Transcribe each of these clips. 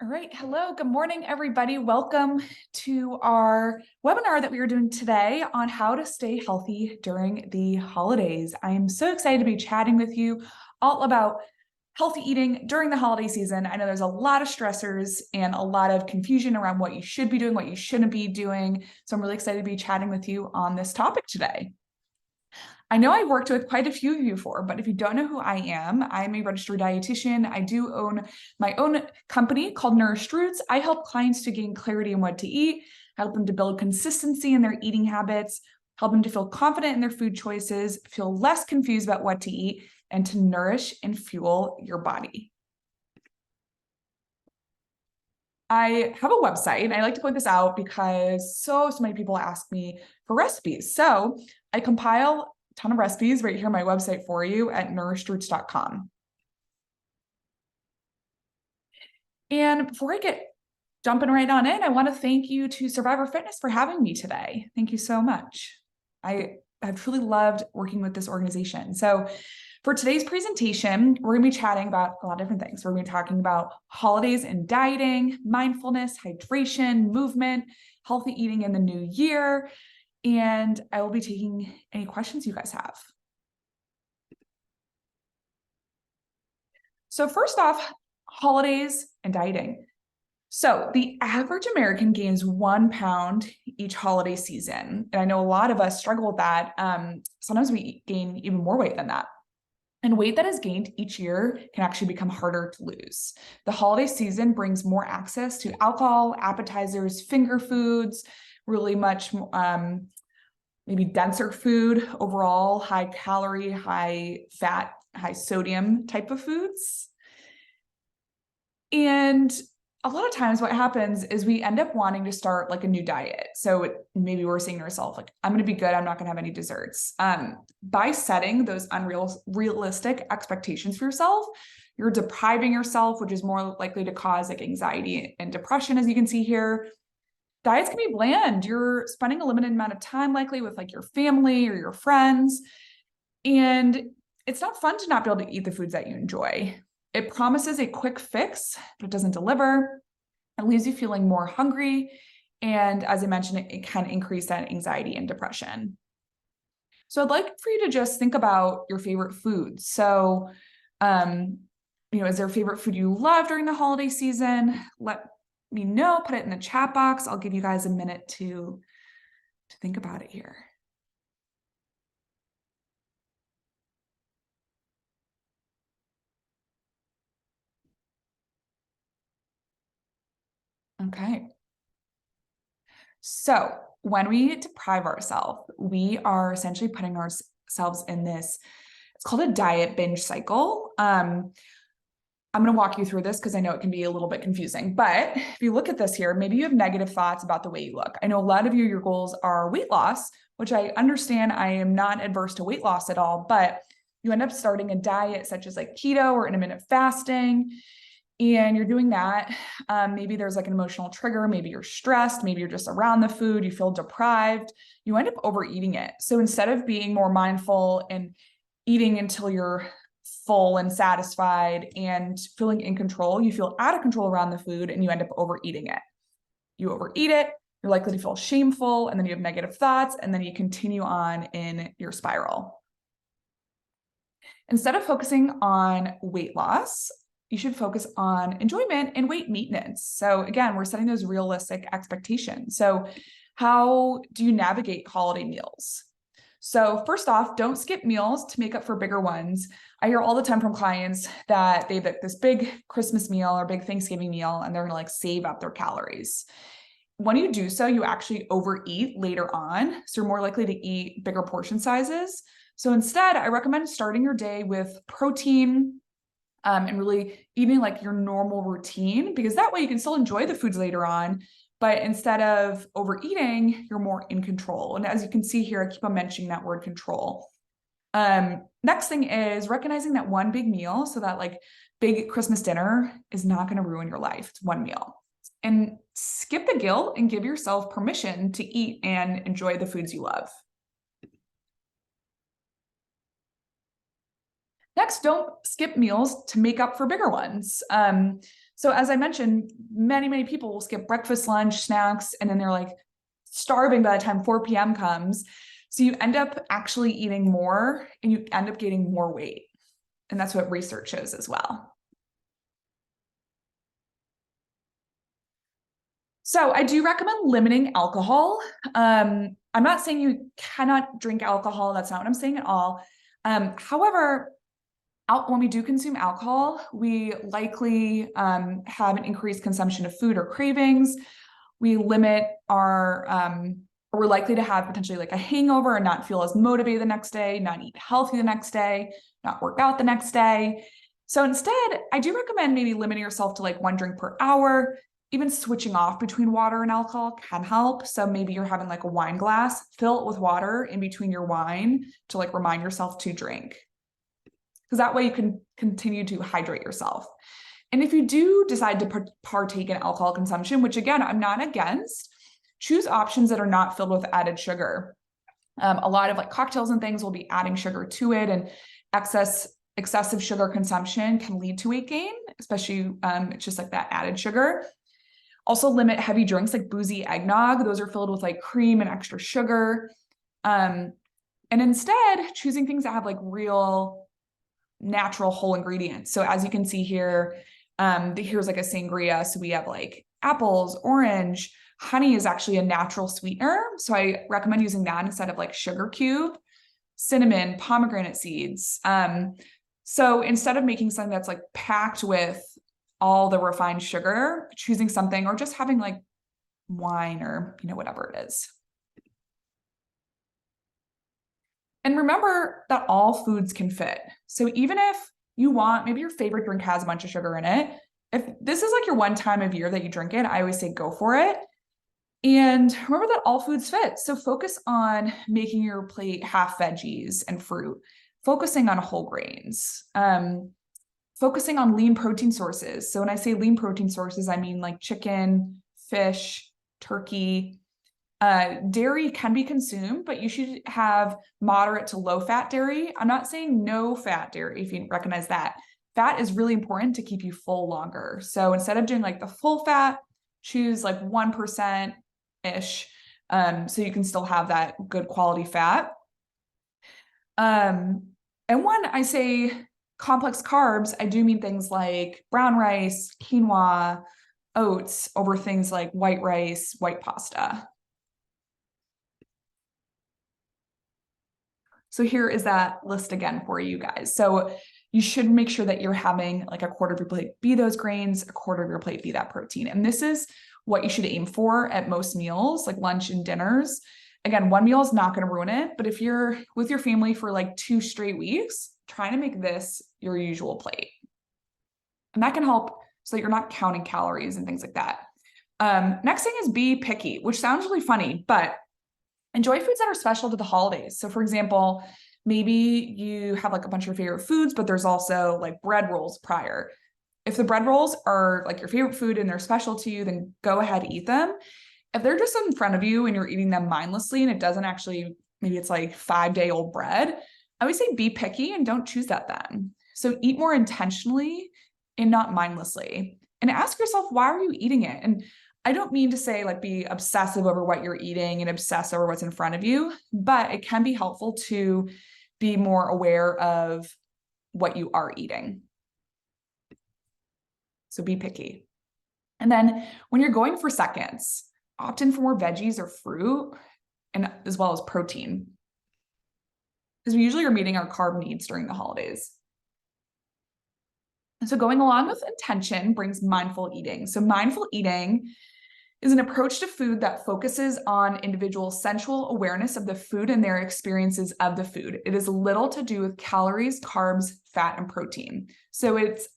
All right. Hello. Good morning, everybody. Welcome to our webinar that we are doing today on how to stay healthy during the holidays. I am so excited to be chatting with you all about healthy eating during the holiday season. I know there's a lot of stressors and a lot of confusion around what you should be doing, what you shouldn't be doing. So I'm really excited to be chatting with you on this topic today. I know I've worked with quite a few of you before, but if you don't know who I am, I'm a registered dietitian. I do own my own company called Nourished Roots. I help clients to gain clarity on what to eat, help them to build consistency in their eating habits, help them to feel confident in their food choices, feel less confused about what to eat, and to nourish and fuel your body. I have a website, and I like to point this out because so many people ask me for recipes. So I compile a ton of recipes right here on my website for you at nourishedroots.com. And before I get jumping right on in, I want to thank you to Survivor Fitness for having me today. Thank you so much. I've truly loved working with this organization. So for today's presentation, we're going to be chatting about a lot of different things. We're going to be talking about holidays and dieting, mindfulness, hydration, movement, healthy eating in the new year, and I will be taking any questions you guys have. So first off, holidays and dieting. So the average American gains 1 pound each holiday season. And I know a lot of us struggle with that. Sometimes we gain even more weight than that. And weight that is gained each year can actually become harder to lose. The holiday season brings more access to alcohol, appetizers, finger foods, really much maybe denser food overall, high calorie, high fat, high sodium type of foods. And a lot of times what happens is we end up wanting to start like a new diet. So maybe we're saying to ourselves, like, I'm going to be good. I'm not going to have any desserts. By setting those unrealistic expectations for yourself, you're depriving yourself, which is more likely to cause like anxiety and depression, as you can see here. Diets can be bland. You're spending a limited amount of time likely with like your family or your friends. And it's not fun to not be able to eat the foods that you enjoy. It promises a quick fix, but it doesn't deliver. It leaves you feeling more hungry. And as I mentioned, it can increase that anxiety and depression. So I'd like for you to just think about your favorite foods. So, is there a favorite food you love during the holiday season? Let me know, put it in the chat box. I'll give you guys a minute to think about it here. Okay. So when we deprive ourselves, we are essentially putting ourselves in this, it's called a diet binge cycle. I'm going to walk you through this because I know it can be a little bit confusing. But if you look at this here, maybe you have negative thoughts about the way you look. I know a lot of you, your goals are weight loss, which I understand. I am not adverse to weight loss at all, but you end up starting a diet such as like keto or intermittent fasting. And you're doing that. Maybe there's like an emotional trigger. Maybe you're stressed. Maybe you're just around the food. You feel deprived. You end up overeating it. So instead of being more mindful and eating until you're full and satisfied and feeling in control, you feel out of control around the food and you end up overeating it. You overeat it, you're likely to feel shameful, and then you have negative thoughts, and then you continue on in your spiral. Instead of focusing on weight loss, you should focus on enjoyment and weight maintenance. So again, we're setting those realistic expectations. So how do you navigate holiday meals? So first off, don't skip meals to make up for bigger ones. I hear all the time from clients that they have this big Christmas meal or big Thanksgiving meal, and they're gonna like save up their calories. When you do so, you actually overeat later on. So you're more likely to eat bigger portion sizes. So instead, I recommend starting your day with protein, and really eating like your normal routine, because that way you can still enjoy the foods later on, but instead of overeating, you're more in control. And as you can see here, I keep on mentioning that word control. Next thing is recognizing that one big meal, so that like big Christmas dinner is not going to ruin your life. It's one meal. And skip the guilt and give yourself permission to eat and enjoy the foods you love. Next, don't skip meals to make up for bigger ones. So as I mentioned, many people will skip breakfast, lunch, snacks, and then they're like starving by the time 4 p.m. comes. So you end up actually eating more and you end up gaining more weight. And that's what research shows as well. So I do recommend limiting alcohol. I'm not saying you cannot drink alcohol. That's not what I'm saying at all. However, when we do consume alcohol, we likely have an increased consumption of food or cravings. We limit we're likely to have potentially like a hangover and not feel as motivated the next day, not eat healthy the next day, not work out the next day. So instead, I do recommend maybe limiting yourself to like 1 drink per hour. Even switching off between water and alcohol can help. So maybe you're having like a wine glass, fill it with water in between your wine to like remind yourself to drink. Because that way you can continue to hydrate yourself. And if you do decide to partake in alcohol consumption, which again, I'm not against, choose options that are not filled with added sugar. A lot of like cocktails and things will be adding sugar to it, and excessive sugar consumption can lead to weight gain, especially it's just like that added sugar. Also limit heavy drinks like boozy eggnog. Those are filled with like cream and extra sugar. And instead choosing things that have like real natural whole ingredients. So as you can see here, here's like a sangria. So we have like apples, orange, honey is actually a natural sweetener. So I recommend using that instead of like sugar cube, cinnamon, pomegranate seeds. So instead of making something that's like packed with all the refined sugar, choosing something or just having like wine or, whatever it is. And remember that all foods can fit. So even if you want, maybe your favorite drink has a bunch of sugar in it. If this is like your one time of year that you drink it, I always say go for it. And remember that all foods fit. So focus on making your plate half veggies and fruit, focusing on whole grains, focusing on lean protein sources. So when I say lean protein sources, I mean like chicken, fish, turkey. Dairy can be consumed, but you should have moderate to low fat dairy. I'm not saying no fat dairy, if you recognize that. Fat is really important to keep you full longer. So instead of doing like the full fat, choose like 1%-ish, so you can still have that good quality fat. And when I say complex carbs, I do mean things like brown rice, quinoa, oats over things like white rice, white pasta. So here is that list again for you guys. So you should make sure that you're having like a quarter of your plate be those grains, a quarter of your plate be that protein. And this is what you should aim for at most meals, like lunch and dinners. Again, one meal is not going to ruin it, but if you're with your family for like 2 straight weeks, try to make this your usual plate. And that can help so that you're not counting calories and things like that. Next thing is be picky, which sounds really funny, but enjoy foods that are special to the holidays. So for example, maybe you have like a bunch of your favorite foods, but there's also like bread rolls prior. If the bread rolls are like your favorite food and they're special to you, then go ahead and eat them. If they're just in front of you and you're eating them mindlessly and it doesn't actually, maybe it's like 5-day-old bread, I would say be picky and don't choose that then. So eat more intentionally and not mindlessly. And ask yourself, why are you eating it? And I don't mean to say like be obsessive over what you're eating and obsess over what's in front of you, but it can be helpful to be more aware of what you are eating. So be picky. And then when you're going for seconds, opt in for more veggies or fruit, and as well as protein, because we usually are meeting our carb needs during the holidays. And so going along with intention brings mindful eating. So mindful eating is an approach to food that focuses on individuals' sensual awareness of the food and their experiences of the food. It is little to do with calories, carbs, fat, and protein. So it's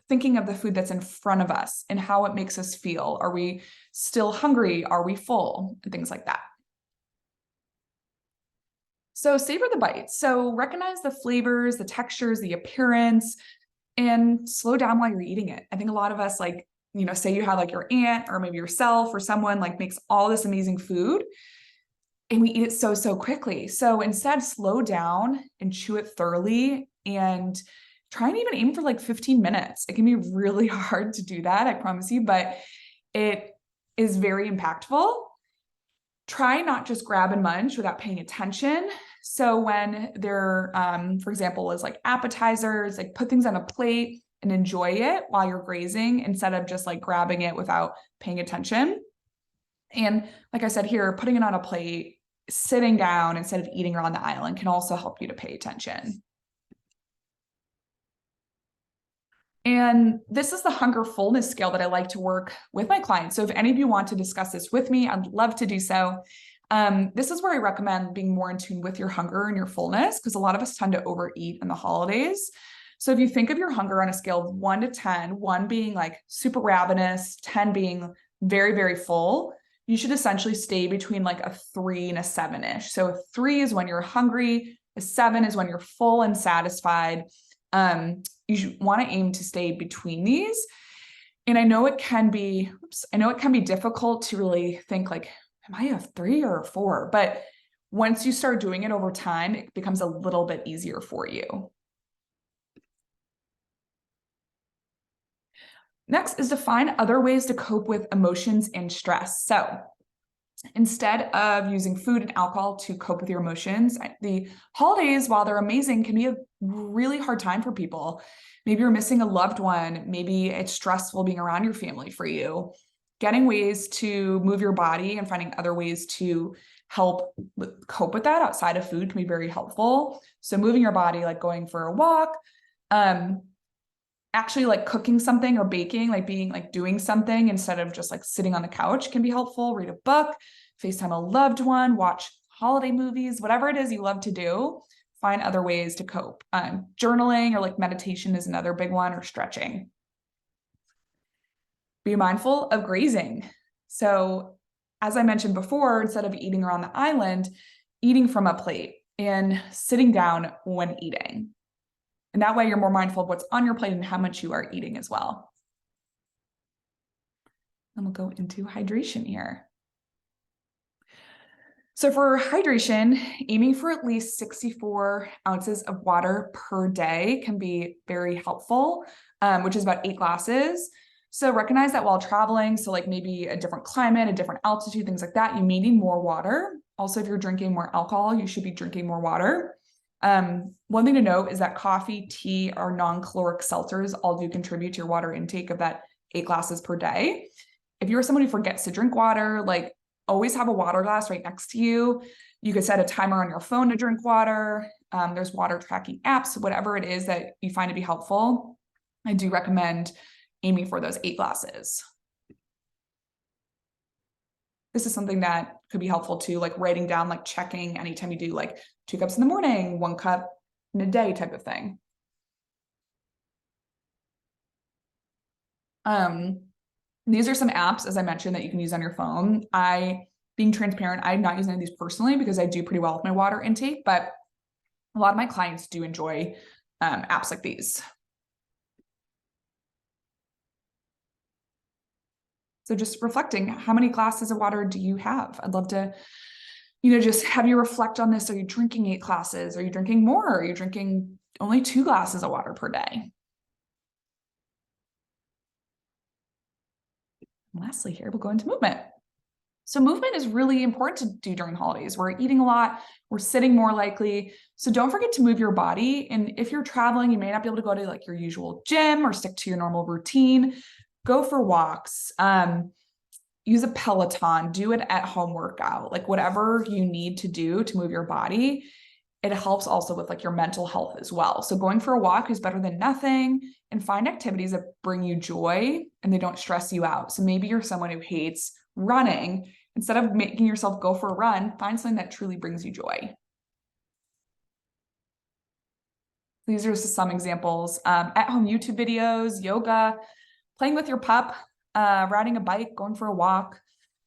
thinking of the food that's in front of us and how it makes us feel. Are we still hungry? Are we full? And things like that. So savor the bites. So recognize the flavors, the textures, the appearance, and slow down while you're eating it. I think a lot of us say you have like your aunt or maybe yourself or someone like makes all this amazing food and we eat it so quickly. So instead, slow down and chew it thoroughly and try and even aim for like 15 minutes. It can be really hard to do that, I promise you, but it is very impactful. Try not just grab and munch without paying attention. So when there, for example, is like appetizers, like put things on a plate and enjoy it while you're grazing instead of just like grabbing it without paying attention. And like I said here, putting it on a plate, sitting down instead of eating around the island can also help you to pay attention. And this is the hunger fullness scale that I like to work with my clients. So if any of you want to discuss this with me, I'd love to do so. This is where I recommend being more in tune with your hunger and your fullness, because a lot of us tend to overeat in the holidays. So if you think of your hunger on a scale of 1 to 10, 1 being like super ravenous, 10 being very, very full, you should essentially stay between like a 3 and a 7-ish. So a 3 is when you're hungry, a 7 is when you're full and satisfied. You want to aim to stay between these. And I know it can be difficult to really think like, am I a 3 or a 4? But once you start doing it over time, it becomes a little bit easier for you. Next is to find other ways to cope with emotions and stress. So instead of using food and alcohol to cope with your emotions, the holidays, while they're amazing, can be a really hard time for people. Maybe you're missing a loved one. Maybe it's stressful being around your family for you. Getting ways to move your body and finding other ways to help cope with that outside of food can be very helpful. So moving your body, like going for a walk, actually like cooking something or baking, like being like doing something instead of just like sitting on the couch can be helpful. Read a book, FaceTime a loved one, watch holiday movies, whatever it is you love to do, find other ways to cope. Journaling or like meditation is another big one, or stretching. Be mindful of grazing. So as I mentioned before, instead of eating around the island, eating from a plate and sitting down when eating. And that way you're more mindful of what's on your plate and how much you are eating as well. And we'll go into hydration here. So for hydration, aiming for at least 64 ounces of water per day can be very helpful, which is about 8 glasses. So recognize that while traveling, so like maybe a different climate, a different altitude, things like that, you may need more water. Also, if you're drinking more alcohol, you should be drinking more water. One thing to note is that coffee, tea, or non-caloric seltzers all do contribute to your water intake of that 8 glasses per day. If you're someone who forgets to drink water, like always have a water glass right next to you. You could set a timer on your phone to drink water. There's water tracking apps, whatever it is that you find to be helpful. I do recommend aiming for those 8 glasses. This is something that could be helpful too, like writing down, like checking anytime you do like 2 cups in the morning, 1 cup in a day type of thing. These are some apps, as I mentioned, that you can use on your phone. Being transparent, I'm not using any of these personally because I do pretty well with my water intake, but a lot of my clients do enjoy apps like these. So just reflecting, how many glasses of water do you have? I'd love to, just have you reflect on this. Are you drinking 8 glasses? Are you drinking more? Are you drinking only 2 glasses of water per day? And lastly here, we'll go into movement. So movement is really important to do during holidays. We're eating a lot, we're sitting more likely. So don't forget to move your body. And if you're traveling, you may not be able to go to like your usual gym or stick to your normal routine. Go for walks, use a Peloton, do it at home workout, like whatever you need to do to move your body. It helps also with like your mental health as well. So going for a walk is better than nothing, and find activities that bring you joy and they don't stress you out. So maybe you're someone who hates running. Instead of making yourself go for a run, find something that truly brings you joy. These are just some examples. At-home YouTube videos, yoga, playing with your pup, riding a bike, going for a walk,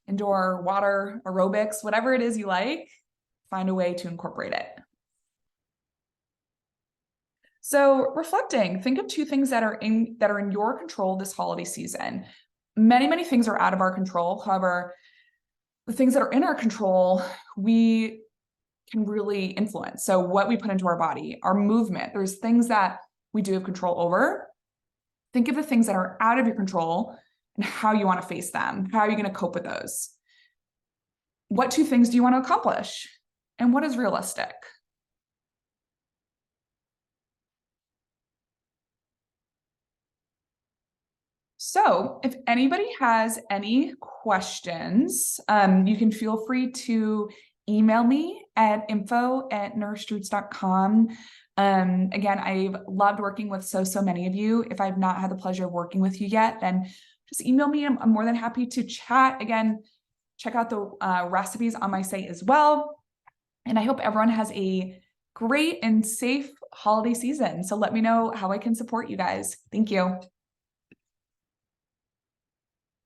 indoor water aerobics, whatever it is you like, find a way to incorporate it. So reflecting, think of 2 things that are in your control this holiday season. Many, many things are out of our control. However, the things that are in our control, we can really influence. So what we put into our body, our movement, there's things that we do have control over. Think of the things that are out of your control and how you want to face them. How are you going to cope with those? What 2 things do you want to accomplish? And what is realistic? So if anybody has any questions, you can feel free to email me at info@nourishroots.com. Again, I've loved working with so many of you. If I've not had the pleasure of working with you yet, then just email me. I'm more than happy to chat. Again, check out the recipes on my site as well. And I hope everyone has a great and safe holiday season. So let me know how I can support you guys. Thank you.